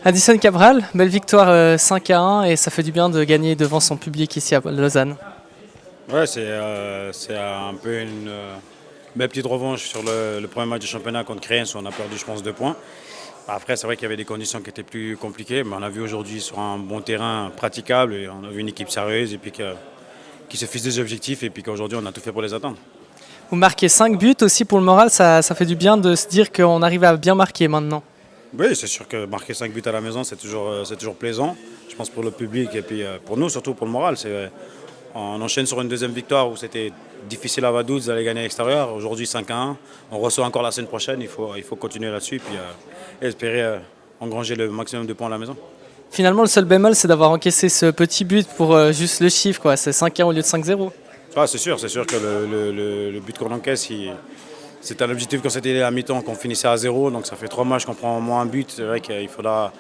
Addison Cabral, belle victoire 5-1 et ça fait du bien de gagner devant son public ici à Lausanne. Ouais, c'est un peu une belle petite revanche sur le premier match du championnat contre Créens où on a perdu, je pense, 2 points. Après, c'est vrai qu'il y avait des conditions qui étaient plus compliquées, mais on a vu aujourd'hui sur un bon terrain praticable et on a vu une équipe sérieuse et puis qui se fixe des objectifs et puis qu'aujourd'hui on a tout fait pour les atteindre. Vous marquez 5 buts aussi pour le moral, ça fait du bien de se dire qu'on arrive à bien marquer maintenant. Oui, c'est sûr que marquer 5 buts à la maison, c'est toujours plaisant. Je pense pour le public et puis pour nous, surtout pour le moral. On enchaîne sur une deuxième victoire où c'était difficile à Vaduz d'aller gagner à l'extérieur. Aujourd'hui 5-1. On reçoit encore la semaine prochaine. Il faut continuer là-dessus et puis espérer engranger le maximum de points à la maison. Finalement, le seul bémol, c'est d'avoir encaissé ce petit but pour juste le chiffre, quoi. C'est 5-1 au lieu de 5-0. Ah, c'est sûr que le but qu'on encaisse, c'est un objectif quand c'était à mi-temps, qu'on finissait à 0. Donc ça fait 3 matchs qu'on prend au moins un but. C'est vrai qu'il faudra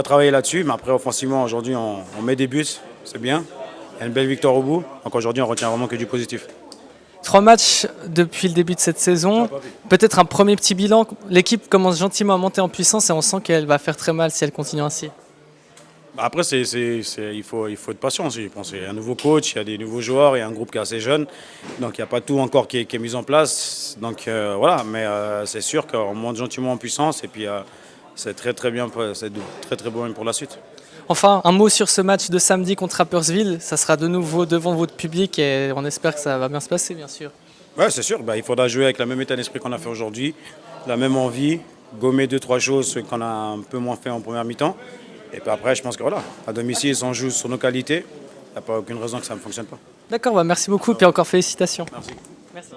travailler là-dessus. Mais après, offensivement, aujourd'hui, on met des buts. C'est bien. Il y a une belle victoire au bout. Donc aujourd'hui, on retient vraiment que du positif. 3 matchs depuis le début de cette saison. Peut-être un premier petit bilan. L'équipe commence gentiment à monter en puissance et on sent qu'elle va faire très mal si elle continue ainsi. Après, il faut être patient aussi. Je pense qu'il y a un nouveau coach, il y a des nouveaux joueurs, il y a un groupe qui est assez jeune. Donc il n'y a pas tout encore qui est mis en place. Donc voilà, mais c'est sûr qu'on monte gentiment en puissance et puis c'est très bien, c'est très bon pour la suite. Enfin, un mot sur ce match de samedi contre Rapperswil. Ça sera de nouveau devant votre public et on espère que ça va bien se passer, bien sûr. Ouais, c'est sûr. Il faudra jouer avec la même état d'esprit qu'on a fait aujourd'hui, la même envie, gommer 2-3 choses qu'on a un peu moins fait en première mi-temps. Et puis après, je pense que voilà, à domicile, on joue sur nos qualités. Il n'y a pas aucune raison que ça ne fonctionne pas. D'accord, merci beaucoup et puis encore félicitations. Merci. Merci.